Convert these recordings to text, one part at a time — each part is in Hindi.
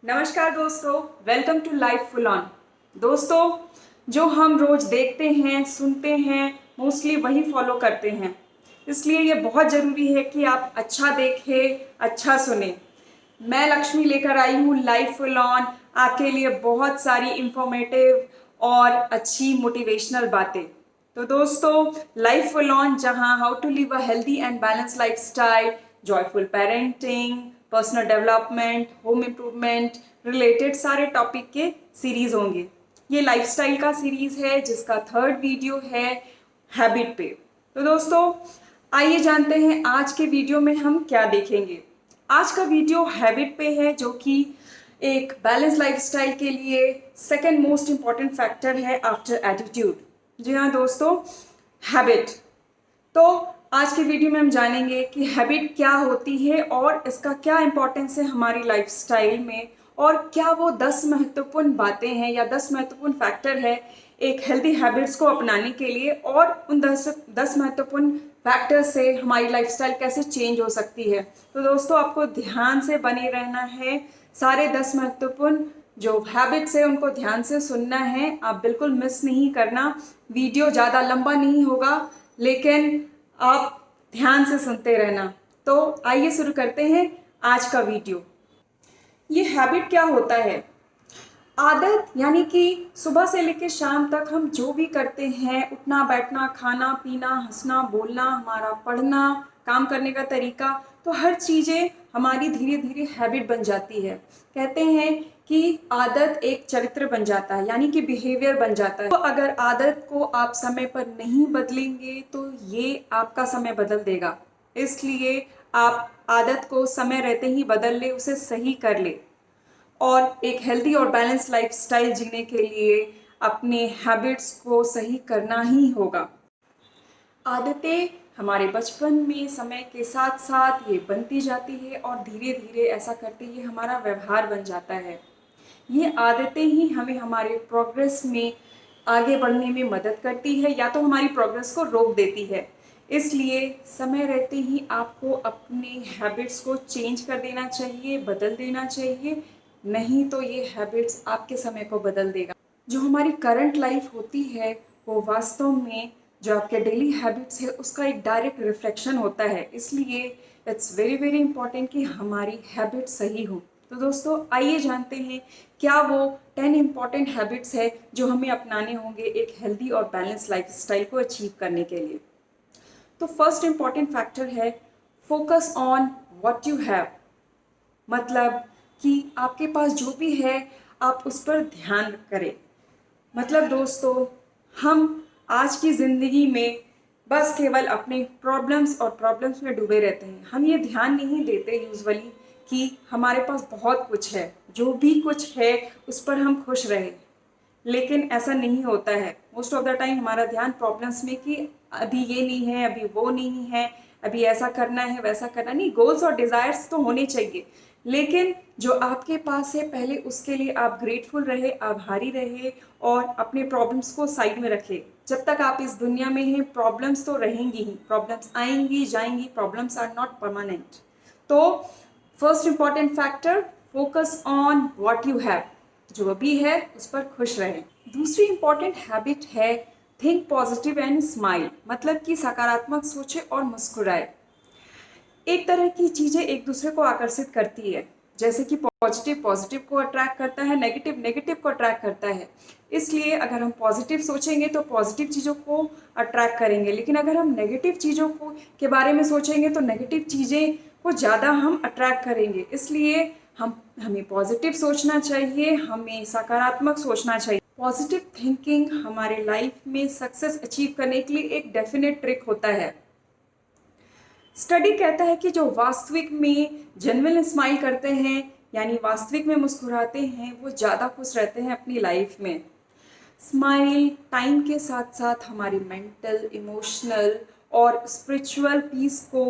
नमस्कार दोस्तों, welcome to life full on. दोस्तों, जो हम रोज देखते हैं, सुनते हैं, मोस्टली वही फॉलो करते हैं। इसलिए ये बहुत ज़रूरी है कि आप अच्छा देखें, अच्छा सुने। मैं लक्ष्मी लेकर आई हूँ लाइफ फुल ऑन, आपके लिए बहुत सारी इंफॉर्मेटिव और अच्छी मोटिवेशनल बातें। तो दोस्तों, लाइफ फुल ऑन जहाँ how to live a healthy and balance life style, joyful parenting, personal development, home improvement related सारे टॉपिक के सीरीज होंगे। ये लाइफस्टाइल का सीरीज है जिसका थर्ड वीडियो है हैबिट पे। तो दोस्तों, आइए जानते हैं आज के वीडियो में हम क्या देखेंगे। आज का वीडियो हैबिट पे है, जो कि एक बैलेंस लाइफस्टाइल के लिए सेकंड मोस्ट इम्पॉर्टेंट फैक्टर है आफ्टर एटीट्यूड। जी हाँ दोस्तों, हैबिट। तो आज के वीडियो में हम जानेंगे कि हैबिट क्या होती है और इसका क्या इंपॉर्टेंस है हमारी लाइफस्टाइल में, और क्या वो 10 महत्वपूर्ण बातें हैं या 10 महत्वपूर्ण फैक्टर है एक हेल्दी हैबिट्स को अपनाने के लिए, और उन 10 महत्वपूर्ण फैक्टर से हमारी लाइफस्टाइल कैसे चेंज हो सकती है। तो दोस्तों, आपको ध्यान से बने रहना है। सारे 10 महत्वपूर्ण जो हैबिट्स है उनको ध्यान से सुनना है, आप बिल्कुल मिस नहीं करना। वीडियो ज़्यादा लंबा नहीं होगा, लेकिन आप ध्यान से सुनते रहना। तो आइए शुरू करते हैं आज का वीडियो। ये हैबिट क्या होता है? आदत, यानी कि सुबह से लेकर शाम तक हम जो भी करते हैं, उठना बैठना, खाना पीना, हंसना बोलना, हमारा पढ़ना, काम करने का तरीका, तो हर चीज़ें हमारी धीरे धीरे हैबिट बन जाती है। कहते हैं कि आदत एक चरित्र बन जाता है, यानी कि बिहेवियर बन जाता है। तो अगर आदत को आप समय पर नहीं बदलेंगे तो ये आपका समय बदल देगा। इसलिए आप आदत को समय रहते ही बदल ले, उसे सही कर ले, और एक हेल्दी और बैलेंस लाइफस्टाइल जीने के लिए अपने हैबिट्स को सही करना ही होगा। आदतें हमारे बचपन में समय के साथ साथ ये बनती जाती है, और धीरे धीरे ऐसा करते ये हमारा व्यवहार बन जाता है। ये आदतें ही हमें हमारे प्रोग्रेस में आगे बढ़ने में मदद करती है, या तो हमारी प्रोग्रेस को रोक देती है। इसलिए समय रहते ही आपको अपने हैबिट्स को चेंज कर देना चाहिए, बदल देना चाहिए। नहीं तो ये हैबिट्स आपके समय को बदल देगा। जो हमारी करंट लाइफ होती है वो वास्तव में जो आपके डेली हैबिट्स है उसका एक डायरेक्ट रिफ्लेक्शन होता है। इसलिए इट्स वेरी वेरी इंपॉर्टेंट कि हमारी हैबिट सही हो। तो दोस्तों, आइए जानते हैं क्या वो 10 इम्पॉर्टेंट हैबिट्स है जो हमें अपनाने होंगे एक हेल्दी और बैलेंस लाइफस्टाइल को अचीव करने के लिए। तो फर्स्ट इम्पॉर्टेंट फैक्टर है focus on what you have. मतलब कि आपके पास जो भी है आप उस पर ध्यान करें। मतलब दोस्तों, हम आज की ज़िंदगी में बस केवल अपने प्रॉब्लम्स में डूबे रहते हैं। हम ये ध्यान नहीं देते यूजुअली कि हमारे पास बहुत कुछ है, जो भी कुछ है उस पर हम खुश रहें। लेकिन ऐसा नहीं होता है। मोस्ट ऑफ द टाइम हमारा ध्यान प्रॉब्लम्स में कि अभी ये नहीं है, अभी वो नहीं है, अभी ऐसा करना है, वैसा करना नहीं। गोल्स और डिज़ायर्स तो होने चाहिए, लेकिन जो आपके पास है पहले उसके लिए आप ग्रेटफुल रहे, आभारी रहे, और अपने प्रॉब्लम्स को साइड में रखें। जब तक आप इस दुनिया में हैं प्रॉब्लम्स तो रहेंगी ही, प्रॉब्लम्स आएंगी जाएंगी, प्रॉब्लम्स आर नॉट परमानेंट। तो first important factor, focus on what you have. जो भी है उस पर खुश रहें। दूसरी इंपॉर्टेंट हैबिट है थिंक पॉजिटिव एंड स्माइल। मतलब कि सकारात्मक सोचे और मुस्कुराए। एक तरह की चीज़ें एक दूसरे को आकर्षित करती है, जैसे कि पॉजिटिव पॉजिटिव को अट्रैक्ट करता है, नेगेटिव नेगेटिव को अट्रैक्ट करता है। इसलिए अगर हम पॉजिटिव सोचेंगे तो पॉजिटिव चीज़ों को अट्रैक्ट करेंगे, लेकिन अगर हम नेगेटिव चीज़ों को के बारे में सोचेंगे तो नेगेटिव चीज़ें को ज़्यादा हम अट्रैक्ट करेंगे। इसलिए हमें पॉजिटिव सोचना चाहिए, हमें सकारात्मक सोचना चाहिए। पॉजिटिव थिंकिंग हमारे लाइफ में सक्सेस अचीव करने के लिए एक डेफिनेट ट्रिक होता है। स्टडी कहता है कि जो वास्तविक में जेन्युइन स्माइल करते हैं, यानी वास्तविक में मुस्कुराते हैं, वो ज़्यादा खुश रहते हैं अपनी लाइफ में। स्माइल टाइम के साथ साथ हमारी मेंटल, इमोशनल और स्पिरिचुअल पीस को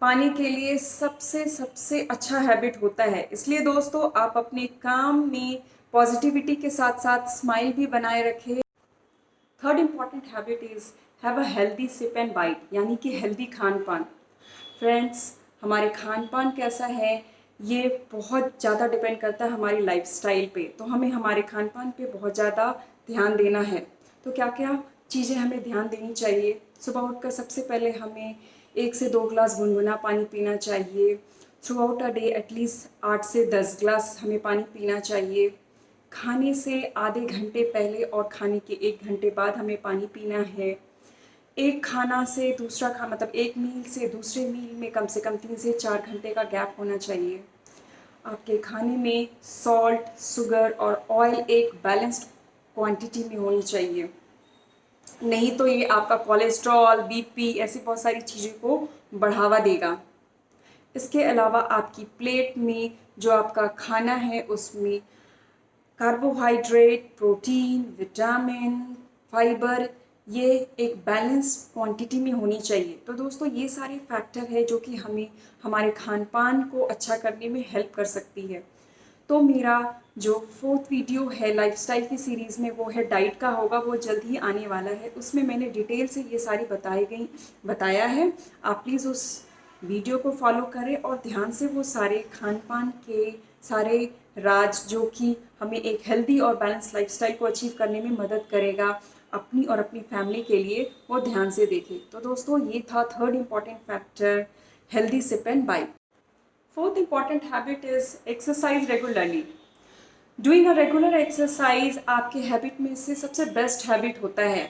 पाने के लिए सबसे सबसे अच्छा हैबिट होता है। इसलिए दोस्तों, आप अपने काम में पॉजिटिविटी के साथ साथ स्माइल भी बनाए रखें। Third important habit is have a healthy sip and bite, यानी कि हेल्दी खान पान। फ्रेंड्स, हमारे खान पान कैसा है ये बहुत ज़्यादा डिपेंड करता है हमारी लाइफस्टाइल पे। तो हमें हमारे खान पान पे बहुत ज़्यादा ध्यान देना है। तो क्या क्या चीज़ें हमें ध्यान देनी चाहिए? सुबह उठकर सबसे पहले हमें 1 से 2 ग्लास गुनगुना पानी पीना चाहिए। Through out a day at least 8 से 10 ग्लास हमें पानी पीना चाहिए। खाने से आधे घंटे पहले और खाने के 1 घंटे बाद हमें पानी पीना है। एक खाना से दूसरा मतलब एक मील से दूसरे मील में कम से कम 3 से 4 घंटे का गैप होना चाहिए। आपके खाने में सॉल्ट, शुगर और ऑयल एक बैलेंस्ड क्वांटिटी में होनी चाहिए। नहीं तो ये आपका कोलेस्ट्रॉल, बीपी ऐसी बहुत सारी चीज़ों को बढ़ावा देगा। इसके अलावा आपकी प्लेट में जो आपका खाना है उसमें कार्बोहाइड्रेट, प्रोटीन, विटामिन, फाइबर ये एक बैलेंस क्वांटिटी में होनी चाहिए। तो दोस्तों ये सारे फैक्टर है जो कि हमें हमारे खान पान को अच्छा करने में हेल्प कर सकती है। तो मेरा जो 4th वीडियो है लाइफस्टाइल की सीरीज़ में वो है डाइट का होगा, वो जल्द ही आने वाला है। उसमें मैंने डिटेल से ये सारी बताया है। आप प्लीज़ उस वीडियो को फॉलो करें और ध्यान से वो सारे खान पान के सारे राज जो कि हमें एक हेल्दी और बैलेंस लाइफस्टाइल को अचीव करने में मदद करेगा अपनी और अपनी फैमिली के लिए, वो ध्यान से देखें। तो दोस्तों ये था 3rd important factor, healthy sip and bite. 4th important habit is exercise regularly. Doing a regular exercise आपके हैबिट में से सबसे बेस्ट हैबिट होता है।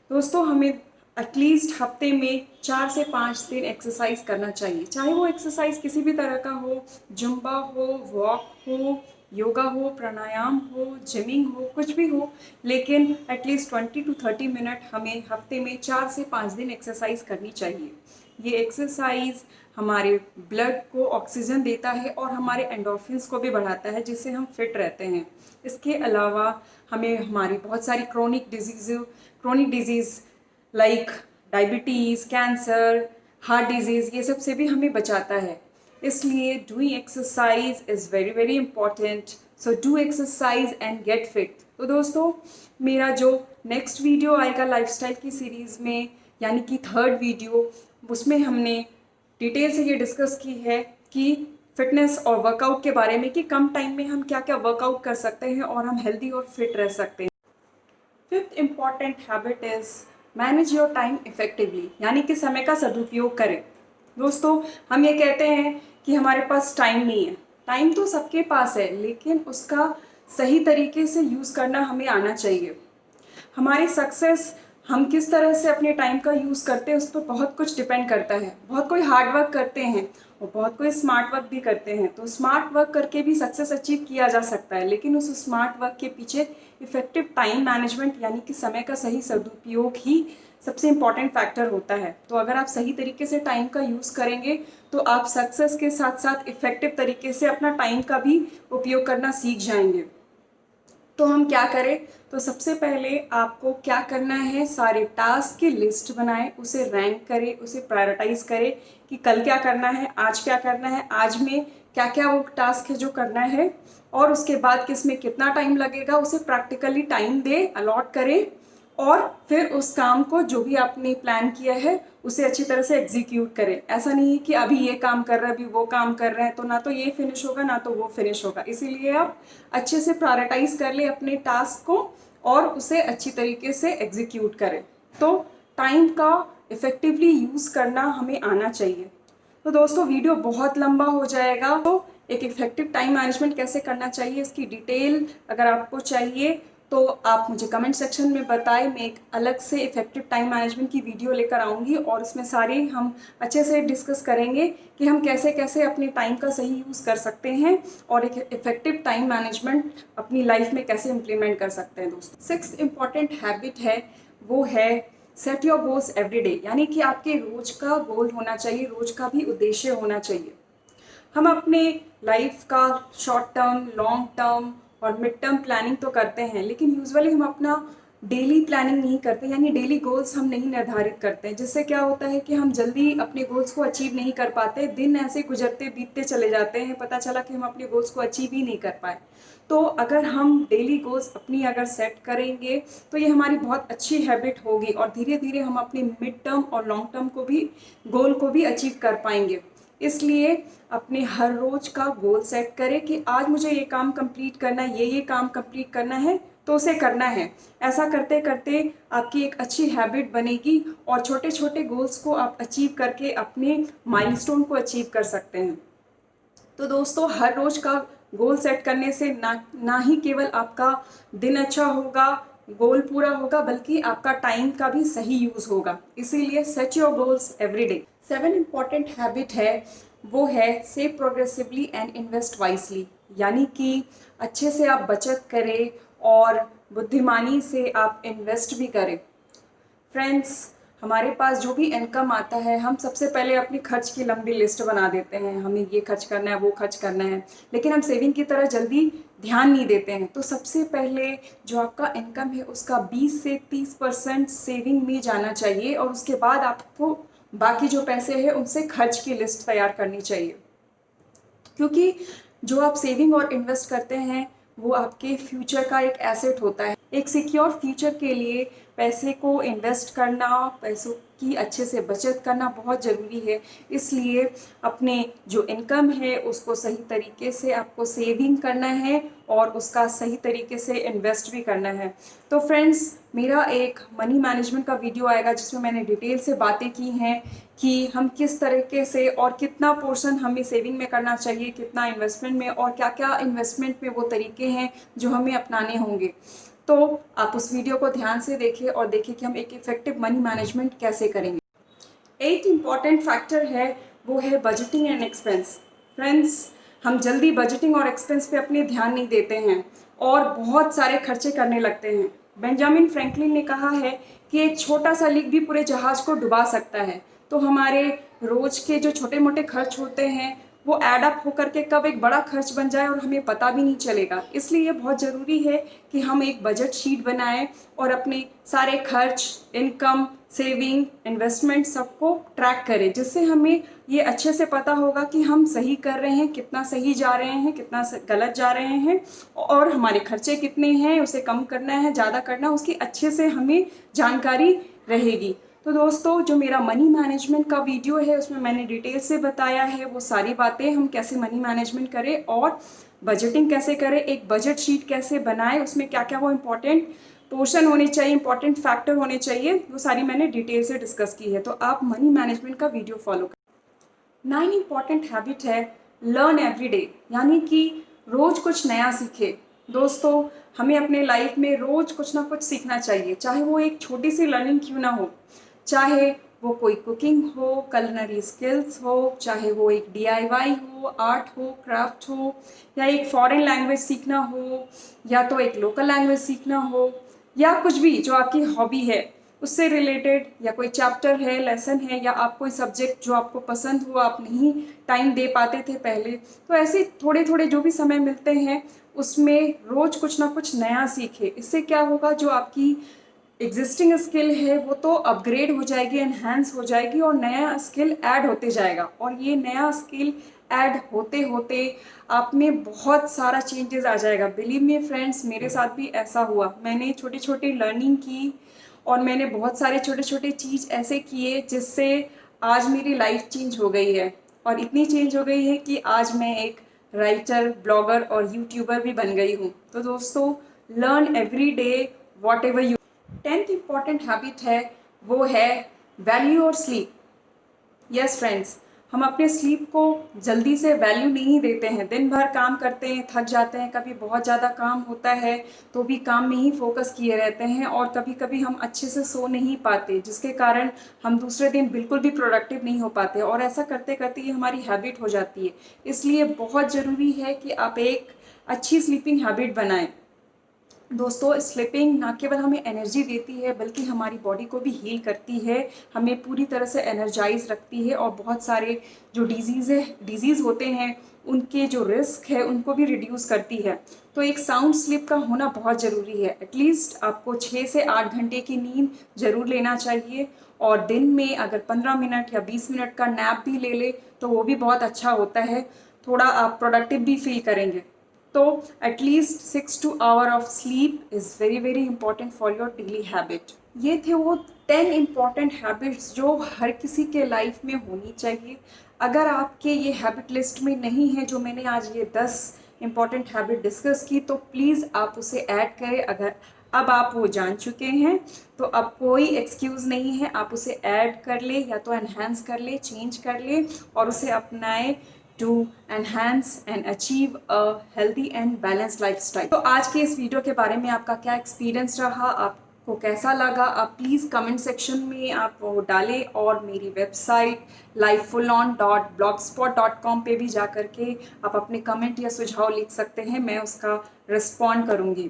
दोस्तों हमें एटलीस्ट हफ्ते में 4 से 5 दिन एक्सरसाइज करना चाहिए। चाहे वो एक्सरसाइज किसी भी तरह का हो, जुम्बा हो, वॉक हो, योगा हो, प्राणायाम हो, जिमिंग हो, कुछ भी हो, लेकिन एटलीस्ट 20 to 30 मिनट हमें हफ्ते में 4 से 5 दिन एक्सरसाइज करनी चाहिए। ये एक्सरसाइज हमारे ब्लड को ऑक्सीजन देता है और हमारे एंडोर्फिन्स को भी बढ़ाता है, जिससे हम फिट रहते हैं। इसके अलावा हमें हमारी बहुत सारी chronic disease like diabetes, cancer, heart disease ये सब से भी हमें बचाता है। इसलिए doing exercise is very very important. So do exercise and get fit. तो दोस्तों मेरा जो नेक्स्ट वीडियो आएगा लाइफस्टाइल की सीरीज़ में, यानी कि 3rd वीडियो, उसमें हमने डिटेल से ये डिस्कस की है कि फिटनेस और वर्कआउट के बारे में, कि कम टाइम में हम क्या क्या वर्कआउट कर सकते हैं और हम हेल्दी और फिट रह सकते हैं। 5th important habit is manage your time effectively, यानी कि समय का सदुपयोग करें। दोस्तों हम ये कहते हैं कि हमारे पास टाइम नहीं है। टाइम तो सबके पास है, लेकिन उसका सही तरीके से यूज़ करना हमें आना चाहिए। हमारी सक्सेस हम किस तरह से अपने टाइम का यूज़ करते हैं उस पर बहुत कुछ डिपेंड करता है। बहुत कोई हार्ड वर्क करते हैं और बहुत कोई स्मार्ट वर्क भी करते हैं। तो स्मार्ट वर्क करके भी सक्सेस अचीव किया जा सकता है, लेकिन उस स्मार्ट वर्क के पीछे इफेक्टिव टाइम मैनेजमेंट यानी कि समय का सही सदुपयोग ही सबसे इम्पॉर्टेंट फैक्टर होता है। तो अगर आप सही तरीके से टाइम का यूज़ करेंगे तो आप सक्सेस के साथ साथ इफेक्टिव तरीके से अपना टाइम का भी उपयोग करना सीख जाएंगे। तो हम क्या करें? तो सबसे पहले आपको क्या करना है, सारे टास्क की लिस्ट बनाएं, उसे रैंक करें, उसे प्रायोरिटाइज करें कि कल क्या करना है, आज क्या करना है, आज में क्या क्या वो टास्क है जो करना है, और उसके बाद किस में कितना टाइम लगेगा, उसे प्रैक्टिकली टाइम दे अलॉट करें और फिर उस काम को जो भी आपने प्लान किया है उसे अच्छी तरह से एग्जीक्यूट करें। ऐसा नहीं है कि अभी ये काम कर रहे हैं, अभी वो काम कर रहे हैं, तो ना तो ये फिनिश होगा ना तो वो फिनिश होगा। इसीलिए आप अच्छे से प्रायोरिटाइज कर ले अपने टास्क को और उसे अच्छी तरीके से एग्जीक्यूट करें। तो टाइम का इफ़ेक्टिवली यूज़ करना हमें आना चाहिए। तो दोस्तों वीडियो बहुत लंबा हो जाएगा, तो एक इफेक्टिव टाइम मैनेजमेंट कैसे करना चाहिए इसकी डिटेल अगर आपको चाहिए तो आप मुझे कमेंट सेक्शन में बताएं। मैं एक अलग से इफेक्टिव टाइम मैनेजमेंट की वीडियो लेकर आऊँगी और इसमें सारे हम अच्छे से डिस्कस करेंगे कि हम कैसे कैसे अपने टाइम का सही यूज़ कर सकते हैं और एक इफेक्टिव टाइम मैनेजमेंट अपनी लाइफ में कैसे इम्प्लीमेंट कर सकते हैं। दोस्तों 6th इम्पॉर्टेंट हैबिट है वो है set your goals every day, यानी कि आपके रोज का गोल होना चाहिए, रोज का भी उद्देश्य होना चाहिए। हम अपने लाइफ का शॉर्ट टर्म, लॉन्ग टर्म और मिड टर्म प्लानिंग तो करते हैं, लेकिन यूजुअली हम अपना डेली प्लानिंग नहीं करते, यानी डेली गोल्स हम नहीं निर्धारित करते हैं, जिससे क्या होता है कि हम जल्दी अपने गोल्स को अचीव नहीं कर पाते। दिन ऐसे गुजरते बीतते चले जाते हैं, पता चला कि हम अपने गोल्स को अचीव ही नहीं कर पाए। तो अगर हम डेली गोल्स अपनी अगर सेट करेंगे तो ये हमारी बहुत अच्छी हैबिट होगी और धीरे धीरे हम अपने मिड टर्म और लॉन्ग टर्म को भी गोल को भी अचीव कर पाएंगे। इसलिए अपने हर रोज का गोल सेट करें कि आज मुझे ये काम कंप्लीट करना है, ये काम कंप्लीट करना है, तो उसे करना है। ऐसा करते करते आपकी एक अच्छी हैबिट बनेगी और छोटे छोटे गोल्स को आप अचीव करके अपने माइलस्टोन को अचीव कर सकते हैं। तो दोस्तों, हर रोज का गोल सेट करने से ना ही केवल आपका दिन अच्छा होगा, गोल पूरा होगा, बल्कि आपका टाइम का भी सही यूज होगा। इसीलिए set your goals every day. 7 important habit है, वो है save progressively and invest wisely. यानी कि अच्छे से आप बचत करें और बुद्धिमानी से आप इन्वेस्ट भी करें। फ्रेंड्स, हमारे पास जो भी इनकम आता है, हम सबसे पहले अपनी खर्च की लंबी लिस्ट बना देते हैं, हमें ये खर्च करना है, वो खर्च करना है, लेकिन हम सेविंग की तरह जल्दी ध्यान नहीं देते हैं। तो सबसे पहले जो आपका इनकम है उसका 20 से 30% सेविंग में जाना चाहिए और उसके बाद आपको बाकी जो पैसे हैं उनसे खर्च की लिस्ट तैयार करनी चाहिए। क्योंकि जो आप सेविंग और इन्वेस्ट करते हैं वो आपके फ्यूचर का एक एसेट होता है। एक सिक्योर फ्यूचर के लिए पैसे को इन्वेस्ट करना, पैसों की अच्छे से बचत करना बहुत ज़रूरी है। इसलिए अपने जो इनकम है उसको सही तरीके से आपको सेविंग करना है और उसका सही तरीके से इन्वेस्ट भी करना है। तो फ्रेंड्स, मेरा एक मनी मैनेजमेंट का वीडियो आएगा जिसमें मैंने डिटेल से बातें की हैं कि हम किस तरीके से और कितना पोर्शन हमें सेविंग में करना चाहिए, कितना इन्वेस्टमेंट में, और क्या क्या इन्वेस्टमेंट में वो तरीके हैं जो हमें अपनाने होंगे। तो आप उस वीडियो को ध्यान से देखिए और देखिए कि हम एक इफेक्टिव मनी मैनेजमेंट कैसे करेंगे। 8 इम्पॉर्टेंट फैक्टर है, वो है बजटिंग एंड एक्सपेंस। फ्रेंड्स, हम जल्दी बजटिंग और एक्सपेंस पे अपने ध्यान नहीं देते हैं और बहुत सारे खर्चे करने लगते हैं। बेंजामिन फ्रैंकलिन ने कहा है कि एक छोटा सा लीक भी पूरे जहाज को डुबा सकता है। तो हमारे रोज के जो छोटे मोटे खर्च होते हैं वो ऐड अप होकर के कब एक बड़ा खर्च बन जाए और हमें पता भी नहीं चलेगा। इसलिए ये बहुत ज़रूरी है कि हम एक बजट शीट बनाएं और अपने सारे खर्च, इनकम, सेविंग, इन्वेस्टमेंट सबको ट्रैक करें, जिससे हमें ये अच्छे से पता होगा कि हम सही कर रहे हैं, कितना सही जा रहे हैं, कितना गलत जा रहे हैं, और हमारे खर्चे कितने हैं, उसे कम करना है, ज़्यादा करना, उसकी अच्छे से हमें जानकारी रहेगी। तो दोस्तों, जो मेरा मनी मैनेजमेंट का वीडियो है उसमें मैंने डिटेल से बताया है वो सारी बातें, हम कैसे मनी मैनेजमेंट करें और बजटिंग कैसे करें, एक बजट शीट कैसे बनाएं, उसमें क्या क्या वो इम्पोर्टेंट पोर्शन होने चाहिए, इंपॉर्टेंट फैक्टर होने चाहिए, वो सारी मैंने डिटेल से डिस्कस की है। तो आप मनी मैनेजमेंट का वीडियो फॉलो करें। 9 इम्पॉर्टेंट हैबिट है लर्न एवरी डे, यानी कि रोज कुछ नया सीखे। दोस्तों, हमें अपने लाइफ में रोज कुछ ना कुछ सीखना चाहिए, चाहे वो एक छोटी सी लर्निंग क्यों ना हो, चाहे वो कोई कुकिंग हो, कलिनरी स्किल्स हो, चाहे वो एक DIY हो, आर्ट हो, क्राफ्ट हो, या एक फॉरेन लैंग्वेज सीखना हो, या तो एक लोकल लैंग्वेज सीखना हो, या कुछ भी जो आपकी हॉबी है उससे रिलेटेड, या कोई चैप्टर है, लेसन है, या आप कोई सब्जेक्ट जो आपको पसंद हो, आप नहीं टाइम दे पाते थे पहले, तो ऐसे थोड़े थोड़े जो भी समय मिलते हैं उसमें रोज कुछ ना कुछ नया सीखे। इससे क्या होगा, जो आपकी एग्जिस्टिंग स्किल है वो तो अपग्रेड हो जाएगी, एनहांस हो जाएगी, और नया स्किल ऐड होते जाएगा। और ये नया स्किल ऐड होते होते आप में बहुत सारा चेंजेस आ जाएगा। बिलीव मी फ्रेंड्स, मेरे साथ भी ऐसा हुआ। मैंने छोटी छोटी लर्निंग की और मैंने बहुत सारे छोटे छोटे चीज़ ऐसे किए जिससे आज मेरी लाइफ चेंज हो गई है, और इतनी चेंज हो गई है कि आज मैं एक राइटर, ब्लॉगर और यूट्यूबर भी बन गई हूँ। तो दोस्तों, learn every day what ever you. 10th important habit है, वो है वैल्यू और स्लीप। यस फ्रेंड्स, हम अपने स्लीप को जल्दी से वैल्यू नहीं देते हैं। दिन भर काम करते हैं, थक जाते हैं, कभी बहुत ज़्यादा काम होता है तो भी काम में ही फोकस किए रहते हैं, और कभी कभी हम अच्छे से सो नहीं पाते, जिसके कारण हम दूसरे दिन बिल्कुल भी प्रोडक्टिव नहीं हो पाते, और ऐसा करते करते ये हमारी हैबिट हो जाती है। इसलिए बहुत ज़रूरी है कि आप एक अच्छी स्लीपिंग हैबिट बनाएं। दोस्तों, स्लीपिंग ना केवल हमें एनर्जी देती है बल्कि हमारी बॉडी को भी हील करती है, हमें पूरी तरह से एनर्जाइज रखती है, और बहुत सारे जो डिजीज़ होते हैं उनके जो रिस्क है उनको भी रिड्यूस करती है। तो एक साउंड स्लीप का होना बहुत ज़रूरी है। एटलीस्ट आपको 6 से 8 घंटे की नींद ज़रूर लेना चाहिए, और दिन में अगर 15 मिनट या 20 मिनट का नैप भी ले ले तो वो भी बहुत अच्छा होता है, थोड़ा आप प्रोडक्टिव भी फील करेंगे। तो at least 6 to 8 hours of sleep is very very important for your daily habit. ये थे वो 10 इम्पॉर्टेंट हैबिट्स जो हर किसी के लाइफ में होनी चाहिए। अगर आपके ये हैबिट लिस्ट में नहीं है जो मैंने आज ये 10 इम्पॉर्टेंट हैबिट डिस्कस की, तो प्लीज़ आप उसे ऐड करें। अगर अब आप वो जान चुके हैं तो अब कोई एक्सक्यूज़ नहीं है, आप उसे ऐड कर ले या तो एनहांस कर ले, चेंज कर ले और उसे अपनाएं to enhance and achieve a healthy and balance lifestyle. तो आज के इस वीडियो के बारे में आपका क्या एक्सपीरियंस रहा, आपको कैसा लगा, आप प्लीज़ कमेंट सेक्शन में आप वो डालें और मेरी वेबसाइट lifefullon.blogspot.com पे भी जा कर के आप अपने कमेंट या सुझाव लिख सकते हैं, मैं उसका रिस्पॉन्ड करूँगी।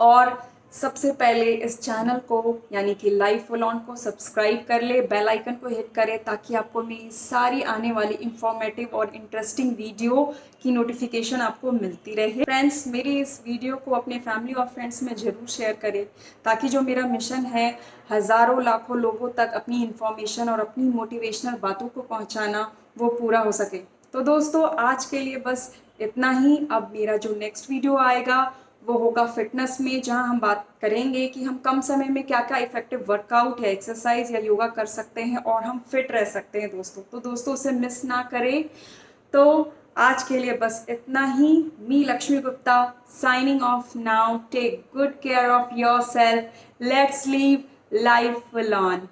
और सबसे पहले इस चैनल को यानी कि लाइफ फुल ऑन को सब्सक्राइब कर ले, बेल आइकन को हिट करें ताकि आपको मेरी सारी आने वाली इंफॉर्मेटिव और इंटरेस्टिंग वीडियो की नोटिफिकेशन आपको मिलती रहे। फ्रेंड्स, मेरी इस वीडियो को अपने फैमिली और फ्रेंड्स में ज़रूर शेयर करें ताकि जो मेरा मिशन है हज़ारों लाखों लोगों तक अपनी इंफॉर्मेशन और अपनी मोटिवेशनल बातों को पहुँचाना वो पूरा हो सके। तो दोस्तों, आज के लिए बस इतना ही। अब मेरा जो नेक्स्ट वीडियो आएगा वो होगा फिटनेस में, जहां हम बात करेंगे कि हम कम समय में क्या क्या इफेक्टिव वर्कआउट या एक्सरसाइज या योगा कर सकते हैं और हम फिट रह सकते हैं दोस्तों। तो दोस्तों, उसे मिस ना करें। तो आज के लिए बस इतना ही। Me Lakshmi Gupta signing off now. Take good care of your self. Let's live life full on.